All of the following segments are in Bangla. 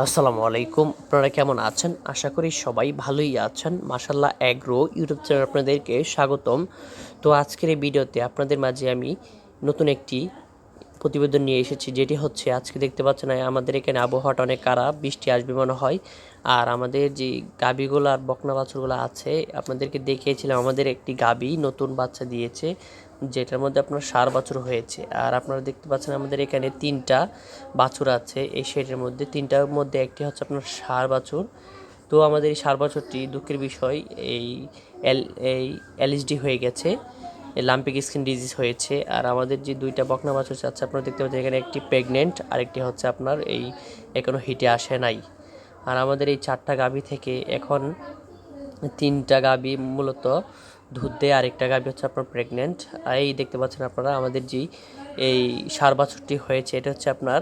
আসসালামু আলাইকুম। আপনারা কেমন আছেন? আশা করি সবাই ভালোই আছেন। মাশাআল্লাহ এগ্রো ইউটিউব চ্যানেলে আপনাদেরকে স্বাগতম। তো আজকের এই ভিডিওতে আপনাদের মাঝে আমি নতুন একটি প্রতিবেদন নিয়ে এসেছি, যেটি হচ্ছে আজকে দেখতে পাচ্ছেন আমাদের এখানে আবহাওয়াটা অনেক খারাপ, বৃষ্টি আসবে মনে হয়। আর আমাদের যে গাভীগুলো আর বকনা বাছুরগুলো আছে আপনাদেরকে দেখিয়েছিলাম, আমাদের একটি গাভী নতুন বাচ্চা দিয়েছে, যেটার মধ্যে আপনার ষাঁড় বাছুর হয়েছে। আর আপনারা দেখতে পাচ্ছেন আমাদের এখানে 3টা বাছুর আছে এই শেডের মধ্যে, 3টার মধ্যে একটি হচ্ছে আপনার ষাঁড় বাছুর। তো আমাদের এই ষাঁড় বাছুরটি দুঃখের বিষয় এই এই এলএসডি হয়ে গেছে, লাম্পিক স্কিন ডিজিজ হয়েছে। আর আমাদের যে 2টা বকনা বাছুর আছে আপনারা দেখতে পাচ্ছেন এখানে একটি প্রেগনেন্ট আর একটি হচ্ছে আপনার এই এখনও হিটে আসে নাই। আর আমাদের এই 4টা গাভী থেকে এখন 3টা গাভী মূলত দুধ দেয়, আরেকটা গাভী হচ্ছে আপনার প্রেগনেন্ট। আর এই দেখতে পাচ্ছেন আপনারা আমাদের যে এই ষাঁড় বাছুরটি হয়েছে এটা হচ্ছে আপনার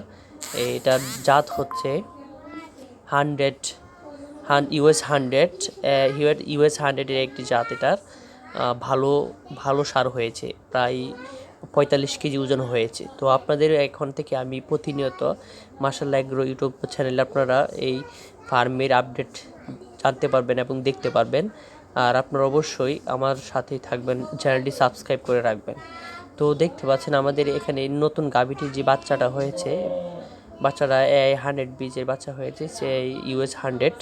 এটার জাত হচ্ছে 100 ইউএস 100 একটি জাত। এটার ভালো ভালো সার হয়েছে, প্রায় 45 কেজি ওজন হয়েছে। তো আপনাদের এখন থেকে আমি প্রতিনিয়ত মাশাআল্লাহ এগ্রো ইউটিউব চ্যানেলে আপনারা এই ফার্মের আপডেট জানতে পারবেন এবং দেখতে পারবেন। আর আপনারা অবশ্যই আমার সাথেই থাকবেন, চ্যানেলটি সাবস্ক্রাইব করে রাখবেন। তো দেখতে পাচ্ছেন আমাদের এখানে নতুন গাভীটির যে বাচ্চাটা হয়েছে, বাচ্চারা 100 বীজের বাচ্চা হয়েছে, সেই ইউএস 100।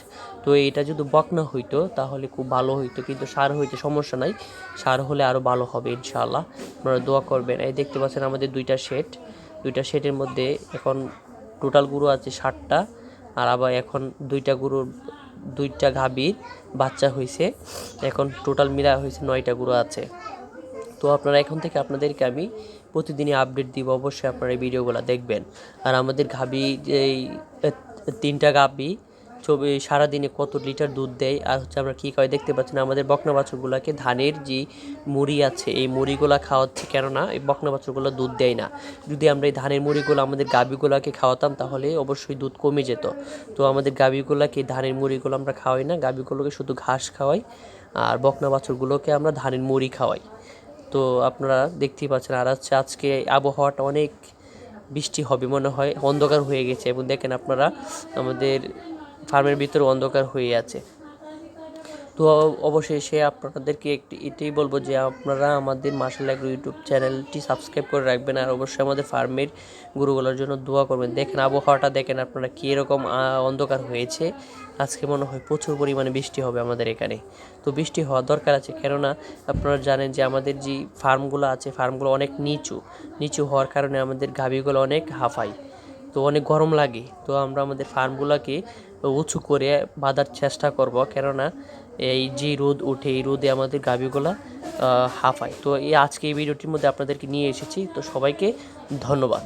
তো এটা যদি বকনা হইতো তাহলে খুব ভালো হইতো, কিন্তু সার হইতে সমস্যা নাই, সার হলে আরও ভালো হবে ইনশাআল্লাহ। আপনারা দোয়া করবেন। এই দেখতে পাচ্ছেন আমাদের 2টা শেডের মধ্যে এখন টোটাল গরু আছে 60টা। আর আবার এখন 2টা গাভীর বাচ্চা হয়েছে, এখন টোটাল মিলা হয়েছে 9টা গরু আছে। তো আপনারা এখন থেকে আপনাদেরকে আমি প্রতিদিনই আপডেট দিব, অবশ্যই আপনারা এই ভিডিওগুলো দেখবেন। আর আমাদের গাভী এই 3টা গাভী সারাদিনে কত লিটার দুধ দেয় আর হচ্ছে আমরা কী খাওয়াই দেখতে পাচ্ছেন। আমাদের বকনা বাছুরগুলোকে ধানের যে মুড়ি আছে এই মুড়িগুলো খাওয়াচ্ছি, কেননা এই বকনা বাছুরগুলো দুধ দেয় না। যদি আমরা এই ধানের মুড়িগুলো আমাদের গাভীগুলোকে খাওয়াতাম তাহলে অবশ্যই দুধ কমে যেত। তো আমাদের গাভীগুলোকে ধানের মুড়িগুলো আমরা খাওয়াই না, গাভীগুলোকে শুধু ঘাস খাওয়াই, আর বকনা বাছুরগুলোকে আমরা ধানের মুড়ি খাওয়াই। তো আপনারা দেখতেই পাচ্ছেন। আর হচ্ছে আজকে আবহাওয়াটা অনেক বৃষ্টি হবে মনে হয়, অন্ধকার হয়ে গেছে, এবং দেখেন আপনারা আমাদের ফার্মের ভিতরে অন্ধকার হয়ে আছে। তো অবশেষে আপনাদেরকে এটাই বলবো যে আপনারা আমাদের মাশাআল্লাহ এগ্রো ইউটিউব চ্যানেলটি সাবস্ক্রাইব করে রাখবেন, আর অবশ্যই আমাদের ফার্মের গরুগুলোর জন্য দোয়া করবেন। দেখেন আবহাওয়াটা দেখেন আপনারা কীরকম অন্ধকার হয়েছে। আজকে মনে হয় প্রচুর পরিমাণে বৃষ্টি হবে আমাদের এখানে। তো বৃষ্টি হওয়ার দরকার আছে, কেননা আপনারা জানেন যে আমাদের যে ফার্মগুলো আছে ফার্মগুলো অনেক নিচু হওয়ার কারণে আমাদের গাভীগুলো অনেক হাঁফায়, তো অনেক গরম লাগে। তো আমরা আমাদের ফার্মগুলোকে উঁচু করে বাঁধার চেষ্টা করব, কেননা এই যে রোদ ওঠে এই রোদে আমাদের গাভীগুলা হাঁফায়। তো আজকে এই ভিডিওটির মধ্যে আপনাদেরকে নিয়ে এসেছি। তো সবাইকে ধন্যবাদ।